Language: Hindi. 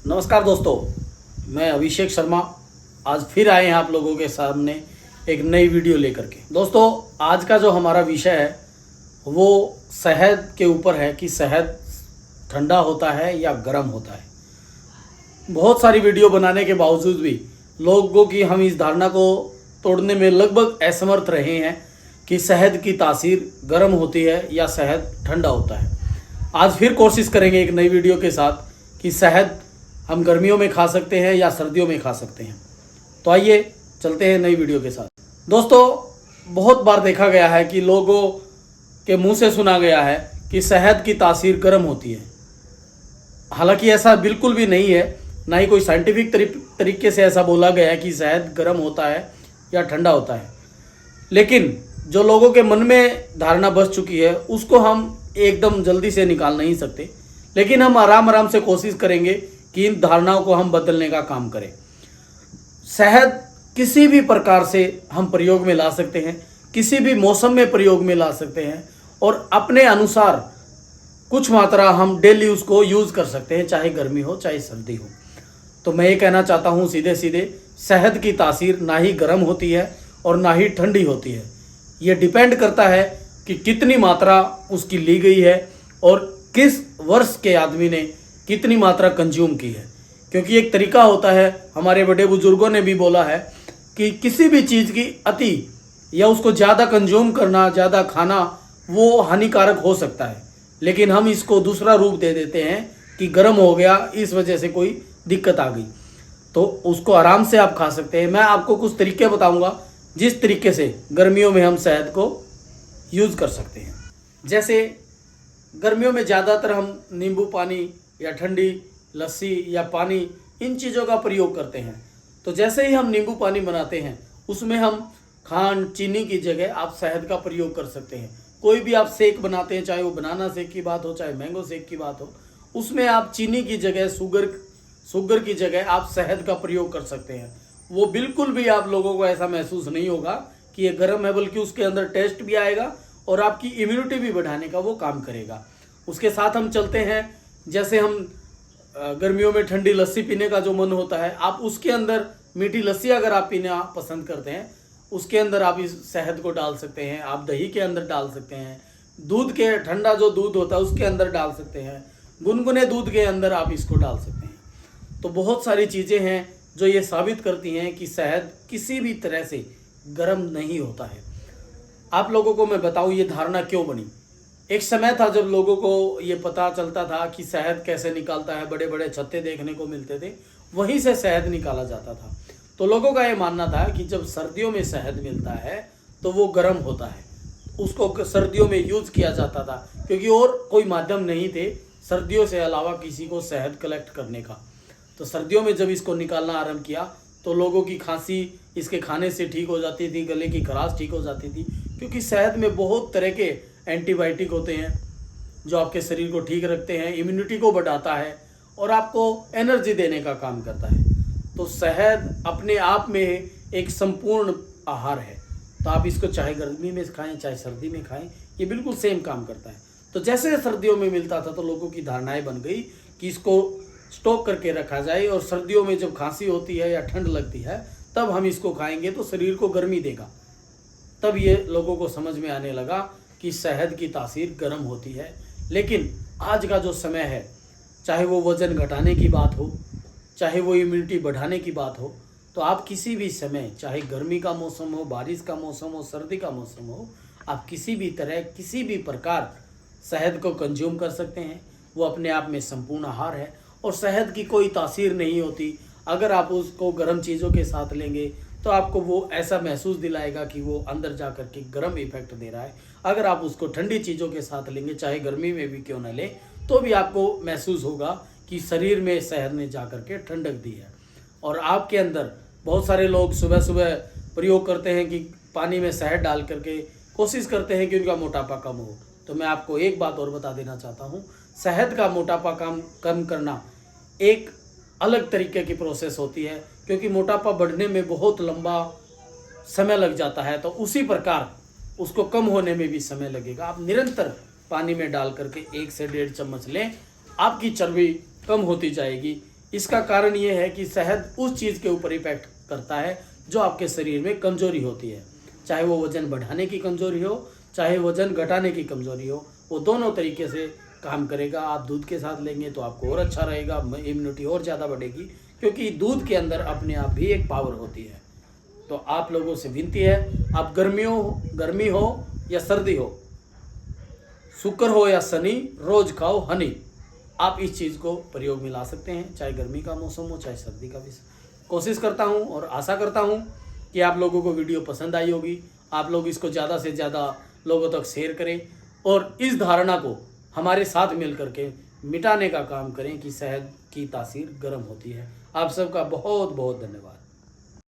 नमस्कार दोस्तों, मैं अभिषेक शर्मा आज फिर आए हैं आप लोगों के सामने एक नई वीडियो लेकर के। दोस्तों, आज का जो हमारा विषय है वो शहद के ऊपर है कि शहद ठंडा होता है या गर्म होता है। बहुत सारी वीडियो बनाने के बावजूद भी लोगों की हम इस धारणा को तोड़ने में लगभग असमर्थ रहे हैं कि शहद की तासीर गर्म होती है या शहद ठंडा होता है। आज फिर कोशिश करेंगे एक नई वीडियो के साथ कि शहद हम गर्मियों में खा सकते हैं या सर्दियों में खा सकते हैं। तो आइए चलते हैं नई वीडियो के साथ। दोस्तों, बहुत बार देखा गया है कि लोगों के मुंह से सुना गया है कि शहद की तासीर गर्म होती है। हालांकि ऐसा बिल्कुल भी नहीं है, ना ही कोई साइंटिफिक तरीके से ऐसा बोला गया है कि शहद गर्म होता है या ठंडा होता है। लेकिन जो लोगों के मन में धारणा बस चुकी है उसको हम एकदम जल्दी से निकाल नहीं सकते, लेकिन हम आराम आराम से कोशिश करेंगे कि इन धारणाओं को हम बदलने का काम करें। शहद किसी भी प्रकार से हम प्रयोग में ला सकते हैं, किसी भी मौसम में प्रयोग में ला सकते हैं और अपने अनुसार कुछ मात्रा हम डेली उसको यूज़ कर सकते हैं, चाहे गर्मी हो चाहे सर्दी हो। तो मैं ये कहना चाहता हूँ सीधे सीधे, शहद की तासीर ना ही गर्म होती है और ना ही ठंडी होती है। ये डिपेंड करता है कि कितनी मात्रा उसकी ली गई है और किस वर्ष के आदमी ने कितनी मात्रा कंज्यूम की है। क्योंकि एक तरीका होता है, हमारे बड़े बुजुर्गों ने भी बोला है कि किसी भी चीज़ की अति या उसको ज़्यादा कंज्यूम करना, ज़्यादा खाना वो हानिकारक हो सकता है। लेकिन हम इसको दूसरा रूप दे देते हैं कि गर्म हो गया, इस वजह से कोई दिक्कत आ गई, तो उसको आराम से आप खा सकते हैं। मैं आपको कुछ तरीके बताऊंगा जिस तरीके से गर्मियों में हम शहद को यूज़ कर सकते हैं। जैसे गर्मियों में ज़्यादातर हम नींबू पानी या ठंडी लस्सी या पानी, इन चीज़ों का प्रयोग करते हैं। तो जैसे ही हम नींबू पानी बनाते हैं उसमें हम खांड चीनी की जगह आप शहद का प्रयोग कर सकते हैं। कोई भी आप शेक बनाते हैं, चाहे वो बनाना शेक की बात हो चाहे मैंगो शेक की बात हो, उसमें आप चीनी की जगह शुगर की जगह आप शहद का प्रयोग कर सकते हैं। वो बिल्कुल भी आप लोगों को ऐसा महसूस नहीं होगा कि ये गर्म है, बल्कि उसके अंदर टेस्ट भी आएगा और आपकी इम्यूनिटी भी बढ़ाने का वो काम करेगा। उसके साथ हम चलते हैं, जैसे हम गर्मियों में ठंडी लस्सी पीने का जो मन होता है, आप उसके अंदर मीठी लस्सी अगर आप पीना पसंद करते हैं, उसके अंदर आप इस शहद को डाल सकते हैं। आप दही के अंदर डाल सकते हैं, दूध के ठंडा जो दूध होता है उसके अंदर डाल सकते हैं, गुनगुने दूध के अंदर आप इसको डाल सकते हैं। तो बहुत सारी चीज़ें हैं जो ये साबित करती हैं कि शहद किसी भी तरह से गर्म नहीं होता है। आप लोगों को मैं बताऊं ये धारणा क्यों बनी। एक समय था जब लोगों को ये पता चलता था कि शहद कैसे निकालता है, बड़े बड़े छत्ते देखने को मिलते थे, वहीं से शहद निकाला जाता था। तो लोगों का ये मानना था कि जब सर्दियों में शहद मिलता है तो वो गर्म होता है, उसको सर्दियों में यूज़ किया जाता था, क्योंकि और कोई माध्यम नहीं थे सर्दियों से अलावा किसी को शहद कलेक्ट करने का। तो सर्दियों में जब इसको निकालना आरंभ किया तो लोगों की खांसी इसके खाने से ठीक हो जाती थी, गले की खराश ठीक हो जाती थी, क्योंकि शहद में बहुत तरह के एंटीबायोटिक होते हैं जो आपके शरीर को ठीक रखते हैं, इम्यूनिटी को बढ़ाता है और आपको एनर्जी देने का काम करता है। तो शहद अपने आप में एक संपूर्ण आहार है। तो आप इसको चाहे गर्मी में खाएं चाहे सर्दी में खाएं, ये बिल्कुल सेम काम करता है। तो जैसे सर्दियों में मिलता था तो लोगों की धारणाएं बन गई कि इसको स्टॉक करके रखा जाए और सर्दियों में जब खांसी होती है या ठंड लगती है तब हम इसको खाएंगे तो शरीर को गर्मी देगा। तब ये लोगों को समझ में आने लगा कि शहद की तासीर गर्म होती है। लेकिन आज का जो समय है, चाहे वो वज़न घटाने की बात हो, चाहे वो इम्यूनिटी बढ़ाने की बात हो, तो आप किसी भी समय, चाहे गर्मी का मौसम हो, बारिश का मौसम हो, सर्दी का मौसम हो, आप किसी भी तरह किसी भी प्रकार शहद को कंज्यूम कर सकते हैं। वो अपने आप में संपूर्ण आहार है और शहद की कोई तासीर नहीं होती। अगर आप उसको गर्म चीज़ों के साथ लेंगे तो आपको वो ऐसा महसूस दिलाएगा कि वो अंदर जा कर के गर्म इफेक्ट दे रहा है। अगर आप उसको ठंडी चीज़ों के साथ लेंगे, चाहे गर्मी में भी क्यों न लें, तो भी आपको महसूस होगा कि शरीर में शहद ने जा कर के ठंडक दी है। और आपके अंदर बहुत सारे लोग सुबह सुबह प्रयोग करते हैं कि पानी में शहद डाल करके कोशिश करते हैं कि उनका मोटापा कम हो। तो मैं आपको एक बात और बता देना चाहता हूँ, शहद का मोटापा कम करना एक अलग तरीके की प्रोसेस होती है, क्योंकि मोटापा बढ़ने में बहुत लंबा समय लग जाता है। तो उसी प्रकार उसको कम होने में भी समय लगेगा। आप निरंतर पानी में डाल करके 1 से 1.5 चम्मच लें, आपकी चर्बी कम होती जाएगी। इसका कारण ये है कि शहद उस चीज़ के ऊपर इफेक्ट करता है जो आपके शरीर में कमजोरी होती है, चाहे वो वजन बढ़ाने की कमजोरी हो, चाहे वजन घटाने की कमजोरी हो, वो दोनों तरीके से काम करेगा। आप दूध के साथ लेंगे तो आपको और अच्छा रहेगा, इम्यूनिटी और ज़्यादा बढ़ेगी, क्योंकि दूध के अंदर अपने आप भी एक पावर होती है। तो आप लोगों से विनती है, आप गर्मी हो या सर्दी हो, शुक्र हो या शनि, रोज खाओ हनी। आप इस चीज़ को प्रयोग में ला सकते हैं, चाहे गर्मी का मौसम हो चाहे सर्दी का भी। कोशिश करता हूं और आशा करता हूं कि आप लोगों को वीडियो पसंद आई होगी। आप लोग इसको ज़्यादा से ज़्यादा लोगों तक शेयर करें और इस धारणा को हमारे साथ मिल करके मिटाने का काम करें कि शहद की तासीर गर्म होती है। आप सबका बहुत बहुत धन्यवाद।